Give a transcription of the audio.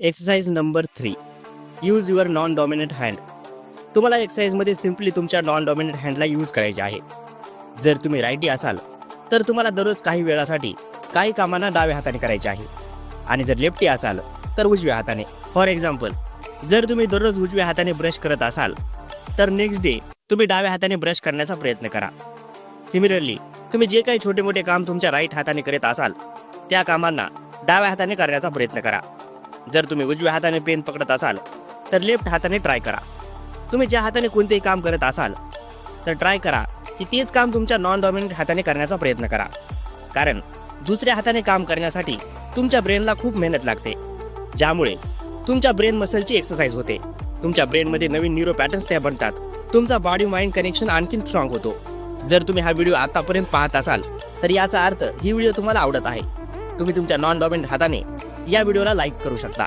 Exercise number 3. Use your non dominant hand. तुम्हाला एक्सरसाइजमध्ये simply तुमच्या non dominant हँडला use करायचे आहे. जर तुम्ही रायटी असाल तर तुम्हाला दररोज काही वेळासाठी काही कामांना डाव्या हाताने करायचे आहे आणि जर लेफ्टी असाल तर उजव्या हाताने. फॉर एक्झाम्पल, जर तुम्ही दररोज उजव्या हाताने ब्रश करत असाल तर नेक्स्ट डे तुम्ही डाव्या हाताने ब्रश करण्याचा प्रयत्न करा. सिमिलरली तुम्ही जे काही छोटे मोठे काम तुमच्या राईट हाताने करत असाल त्या कामांना डाव्या हाताने करण्याचा प्रयत्न करा. जर तुम्ही उजव्या हाताने पेन पकडत असाल तर लेफ्ट हाताने ट्राय करा. तुम्ही ज्या हाताने कोणतेही काम करत असाल तर ट्राय करा की तेच काम तुमच्या नॉन डॉमिनंट हाताने करण्याचा प्रयत्न करा. कारण दुसऱ्या हाताने काम करण्यासाठी तुमच्या ब्रेनला खूप मेहनत लागते, ज्यामुळे तुमच्या ब्रेन मसलची एक्सरसाइज होते. तुमच्या ब्रेनमध्ये नवीन न्यूरो पॅटर्न्स त्या बनतात. तुमचा बॉडी माइंड कनेक्शन आणखीन स्ट्रॉंग होतो. जर तुम्ही हा व्हिडिओ आतापर्यंत पाहत असाल तर याचा अर्थ ही व्हिडिओ तुम्हाला आवडत आहे. तुम्ही तुमच्या नॉन डॉमिनंट हाताने या व्हिडिओला लाईक करू शकता.